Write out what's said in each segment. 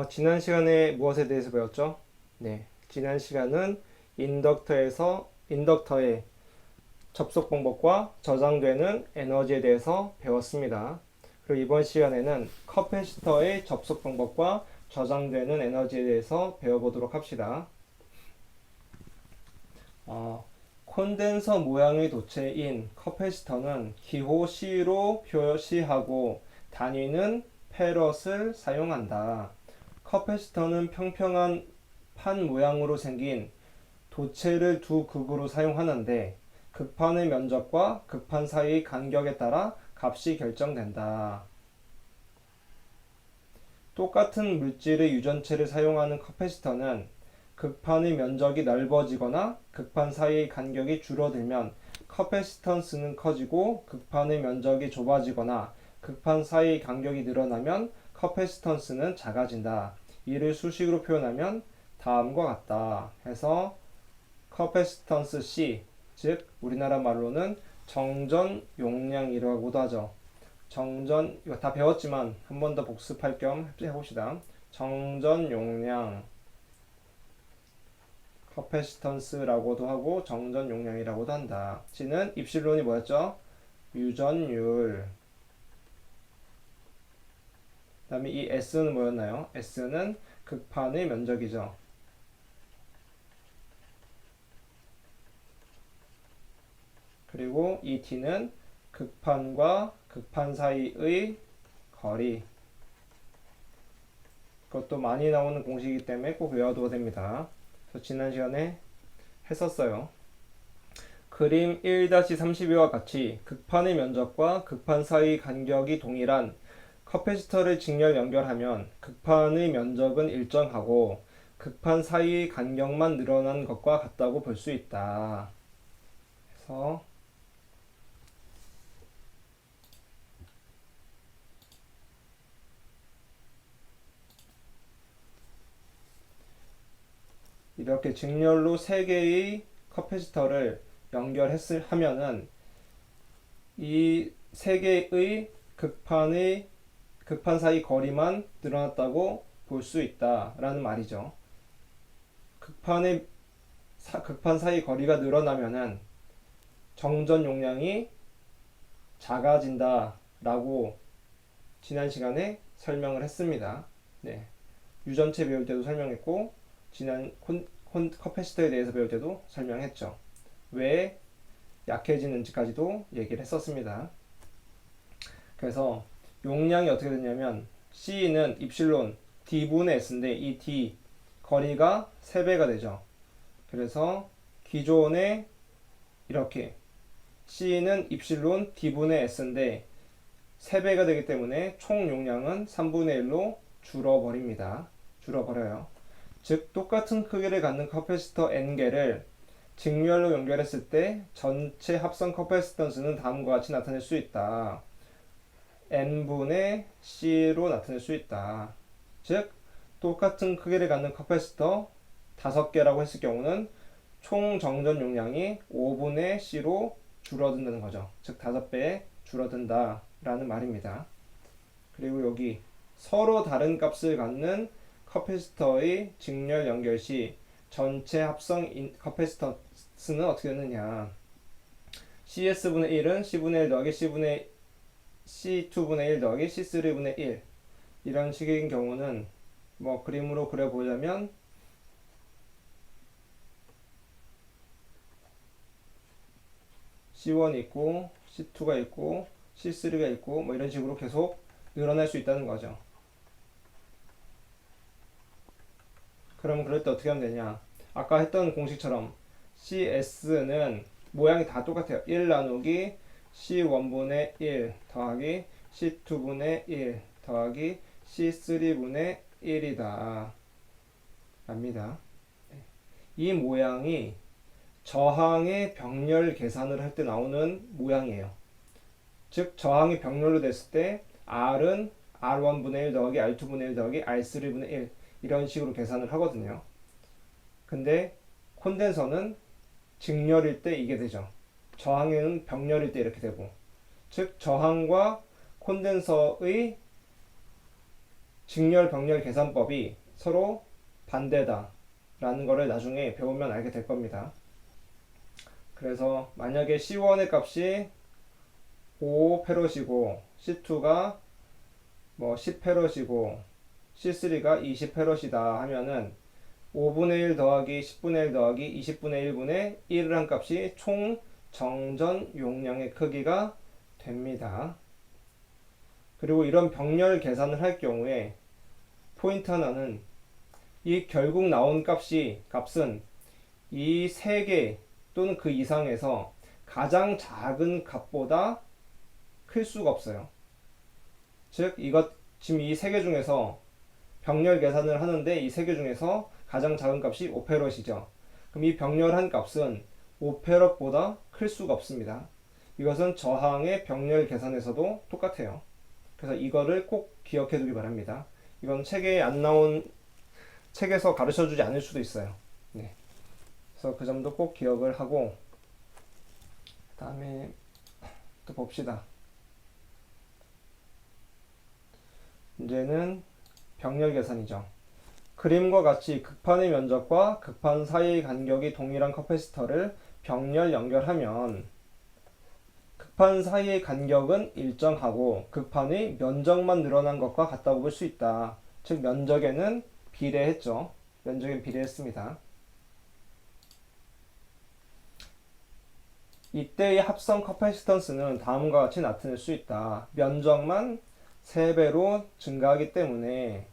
지난 시간에 무엇에 대해서 배웠죠? 네, 지난 시간은 인덕터의 접속 방법과 저장되는 에너지에 대해서 배웠습니다. 그리고 이번 시간에는 커패시터의 접속 방법과 저장되는 에너지에 대해서 배워보도록 합시다. 콘덴서 모양의 도체인 커패시터는 기호 C로 표시하고 단위는 페럿을 사용한다. 커패시터는 평평한 판 모양으로 생긴 도체를 두 극으로 사용하는데 극판의 면적과 극판 사이의 간격에 따라 값이 결정된다. 똑같은 물질의 유전체를 사용하는 커패시터는 극판의 면적이 넓어지거나 극판 사이의 간격이 줄어들면 커패시턴스는 커지고 극판의 면적이 좁아지거나 극판 사이의 간격이 늘어나면 커패시턴스는 작아진다. 이를 수식으로 표현하면 다음과 같다. 해서 커패시턴스 C, 즉 우리나라 말로는 정전 용량이라고도 하죠. 정전, 이거 다 배웠지만 한 번 더 복습할 겸 해봅시다. 정전 용량, 커패시턴스라고도 하고 정전 용량이라고도 한다. C는 입실론이 뭐였죠? 유전율. 그 다음에 이 S는 뭐였나요? S는 극판의 면적이죠. 그리고 이 T는 극판과 극판 사이의 거리. 그것도 많이 나오는 공식이기 때문에 꼭 외워둬야 됩니다. 그래서 지난 시간에 했었어요. 그림 1-32와 같이 극판의 면적과 극판 사이 간격이 동일한 커패시터를 직렬 연결하면 극판의 면적은 일정하고 극판 사이의 간격만 늘어난 것과 같다고 볼 수 있다. 그래서 이렇게 직렬로 3개의 커패시터를 하면은 이 3개의 극판 사이 거리만 늘어났다고 볼 수 있다라는 말이죠. 극판 사이 거리가 늘어나면은 정전 용량이 작아진다라고 지난 시간에 설명을 했습니다. 네. 유전체 배울 때도 설명했고 지난 커패시터에 대해서 배울 때도 설명했죠. 왜 약해지는지까지도 얘기를 했었습니다. 그래서 용량이 어떻게 되냐면 C는 입실론 D분의 S인데 이 D 거리가 3배가 되죠. 그래서 기존에 이렇게 C는 입실론 D분의 S인데 3배가 되기 때문에 총 용량은 3분의 1로 줄어버려요. 즉 똑같은 크기를 갖는 커패시터 N개를 직렬로 연결했을 때 전체 합성 커패시턴스는 다음과 같이 나타낼 수 있다. N분의 C로 나타낼 수 있다. 즉 똑같은 크기를 갖는 커패시터 5개라고 했을 경우는 총 정전 용량이 5분의 C로 줄어든다는 거죠. 즉 5배 줄어든다 라는 말입니다. 그리고 여기 서로 다른 값을 갖는 커패시터의 직렬 연결 시 전체 합성 커패시턴스는 어떻게 되느냐. CS분의 1은 C분의 1 더하기 C2분의 1 더하기 C3분의 1 이런 식인 경우는 뭐 그림으로 그려보자면 C1이 있고 C2가 있고 C3가 있고 뭐 이런 식으로 계속 늘어날 수 있다는 거죠. 그러면 그럴 때 어떻게 하면 되냐. 아까 했던 공식처럼 CS는 모양이 다 똑같아요. 1 나누기 C1분의 1 더하기 C2분의 1 더하기 C3분의 1이다 랍니다. 이 모양이 저항의 병렬 계산을 할 때 나오는 모양이에요. 즉 저항이 병렬로 됐을 때 R은 R1분의 1 더하기 R2분의 1 더하기 R3분의 1 이런 식으로 계산을 하거든요. 근데 콘덴서는 직렬일 때 이게 되죠. 저항에는 병렬일 때 이렇게 되고, 즉 저항과 콘덴서의 직렬 병렬 계산법이 서로 반대다 라는 거를 나중에 배우면 알게 될 겁니다. 그래서 만약에 C1의 값이 5페럿이고 C2가 뭐 10페럿이고 C3가 20페럿이다 하면은 5분의 1 더하기 10분의 1 더하기 20분의 1분의 1을 한 값이 총 정전 용량의 크기가 됩니다. 그리고 이런 병렬 계산을 할 경우에 포인트 하나는 이 결국 나온 값은 이 세 개 또는 그 이상에서 가장 작은 값보다 클 수가 없어요. 즉 지금 이 세 개 중에서 병렬 계산을 하는데 이 세 개 중에서 가장 작은 값이 5페럿이죠. 그럼 이 병렬한 값은 5페럿보다 클 수가 없습니다. 이것은 저항의 병렬 계산에서도 똑같아요. 그래서 이거를 꼭 기억해 두기 바랍니다. 이건 책에서 가르쳐 주지 않을 수도 있어요. 네. 그래서 그 점도 꼭 기억을 하고, 그 다음에 또 봅시다. 문제는 병렬 계산이죠. 그림과 같이 극판의 면적과 극판 사이의 간격이 동일한 커패시터를 병렬 연결하면 극판 사이의 간격은 일정하고 극판의 면적만 늘어난 것과 같다고 볼 수 있다. 즉 면적에는 비례했죠. 면적엔 비례했습니다. 이때의 합성 커패시턴스는 다음과 같이 나타낼 수 있다. 면적만 3배로 증가하기 때문에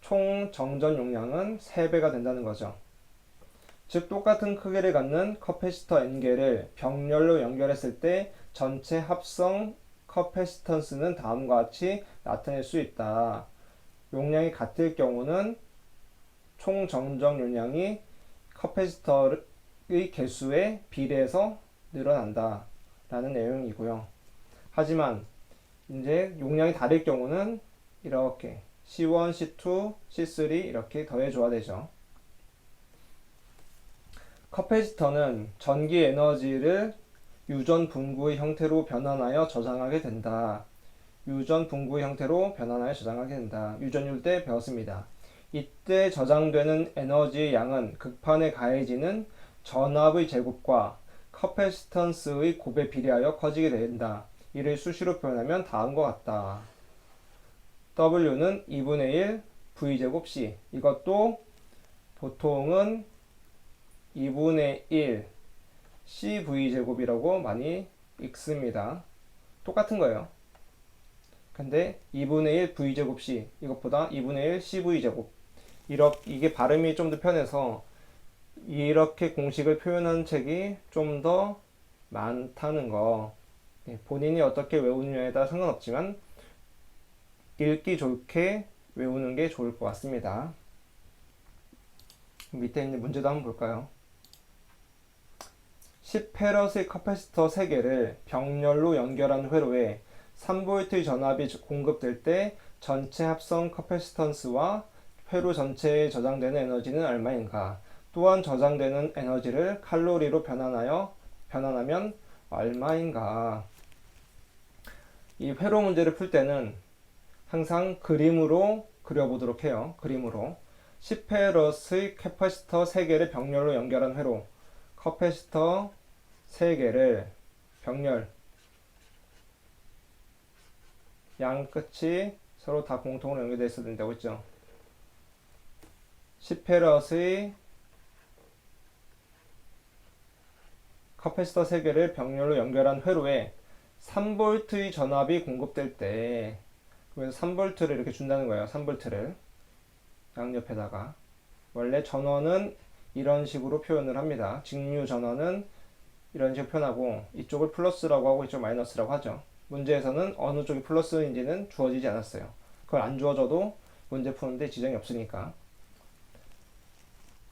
총 정전 용량은 3배가 된다는 거죠. 즉 똑같은 크기를 갖는 커패시터 N개를 병렬로 연결했을 때 전체 합성 커패시턴스는 다음과 같이 나타낼 수 있다. 용량이 같을 경우는 총 정전 용량이 커패시터의 개수에 비례해서 늘어난다 라는 내용이고요. 하지만 이제 용량이 다를 경우는 이렇게 C1, C2, C3 이렇게 더해줘야 되죠. 커패시터는 전기 에너지를 유전 분구의 형태로 변환하여 저장하게 된다. 유전 분구의 형태로 변환하여 저장하게 된다. 유전율 때 배웠습니다. 이때 저장되는 에너지의 양은 극판에 가해지는 전압의 제곱과 커패시턴스의 곱에 비례하여 커지게 된다. 이를 수시로 표현하면 다음과 같다. W는 2분의 1 V제곱 C. 이것도 보통은 2분의 1 CV제곱이라고 많이 읽습니다. 똑같은 거예요. 근데 2분의 1 V제곱 C 이것보다 2분의 1 CV제곱 이게 발음이 좀 더 편해서 이렇게 공식을 표현하는 책이 좀 더 많다는 거. 본인이 어떻게 외우느냐에 따라 상관없지만 읽기 좋게 외우는 게 좋을 것 같습니다. 밑에 있는 문제도 한번 볼까요? 10페럿의 커패시터 3개를 병렬로 연결한 회로에 3V의 전압이 공급될 때 전체 합성 커패시턴스와 회로 전체에 저장되는 에너지는 얼마인가? 또한 저장되는 에너지를 칼로리로 변환하면 얼마인가? 이 회로 문제를 풀 때는 항상 그림으로 그려보도록 해요. 그림으로 10페럿의 캐파시터 3개를 병렬로 연결한 회로 커패시터 3개를 병렬 양 끝이 서로 다 공통으로 연결되어 있어야 된다고 했죠. 10페럿의 커패시터 3개를 병렬로 연결한 회로에 3V의 전압이 공급될 때 그래서 3V를 이렇게 준다는 거예요. 3V를 양옆에다가 원래 전원은 이런 식으로 표현을 합니다. 직류 전원은 이런 식으로 표현하고 이쪽을 플러스라고 하고 이쪽 마이너스라고 하죠. 문제에서는 어느 쪽이 플러스인지는 주어지지 않았어요. 그걸 안 주어져도 문제 푸는데 지장이 없으니까.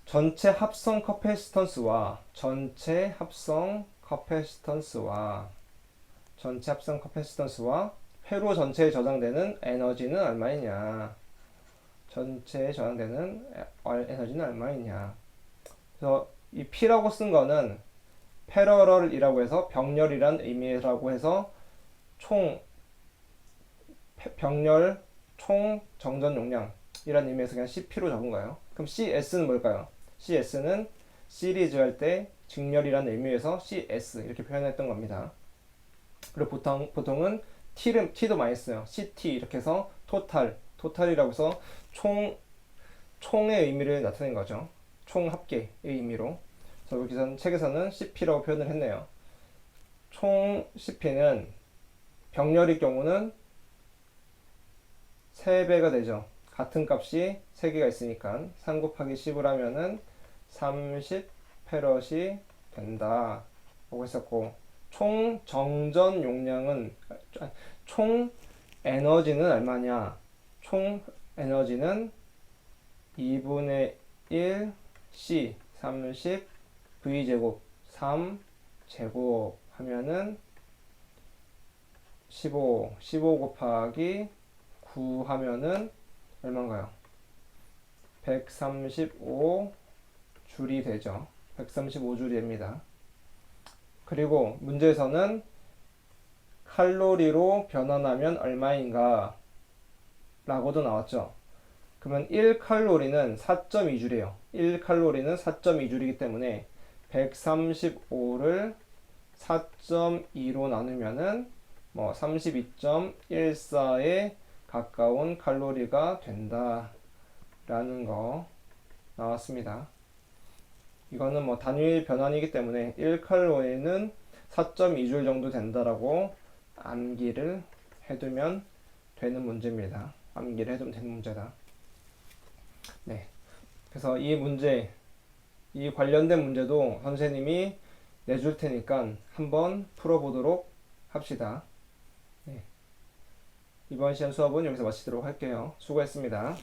전체 합성 커패시턴스와 회로 전체에 저장되는 에너지는 얼마이냐? 전체에 저장되는 에너지는 얼마이냐? 그래서 이 P라고 쓴 거는 패러럴이라고 해서 병렬이란 의미라고 해서 병렬 총 정전 용량이라는 의미에서 그냥 CP로 적은 거예요. 그럼 CS는 뭘까요? CS는 시리즈 할 때 직렬이라는 의미에서 CS 이렇게 표현했던 겁니다. 그리고 보통은 T도 많이 써요. CT 이렇게 해서 토탈이라고 해서 총의 의미를 나타낸 거죠. 총 합계의 의미로. 그래서 여기서 책에서는 CP라고 표현을 했네요. 총 CP는 병렬일 경우는 3배가 되죠. 같은 값이 3개가 있으니까 3 곱하기 10을 하면은 30 페럿이 된다 라고 했었고, 총 정전 용량은 총 에너지는 얼마냐? 총 에너지는 2분의 1 C 30 V제곱 3 제곱 하면은 15 곱하기 9 하면은 얼마인가요? 135 줄이 되죠. 135줄이 됩니다. 그리고 문제에서는 칼로리로 변환하면 얼마인가 라고도 나왔죠. 그러면 1칼로리는 4.2줄이에요. 1칼로리는 4.2줄이기 때문에 135를 4.2로 나누면은 32.14에 가까운 칼로리가 된다라는 거 나왔습니다. 이거는 단위 변환이기 때문에 1칼로리는 4.2줄 정도 된다라고 암기를 해두면 되는 문제입니다. 암기를 해두면 되는 문제다. 네. 그래서 이 문제, 이 관련된 문제도 선생님이 내줄 테니까 한번 풀어보도록 합시다. 네. 이번 시간 수업은 여기서 마치도록 할게요. 수고했습니다.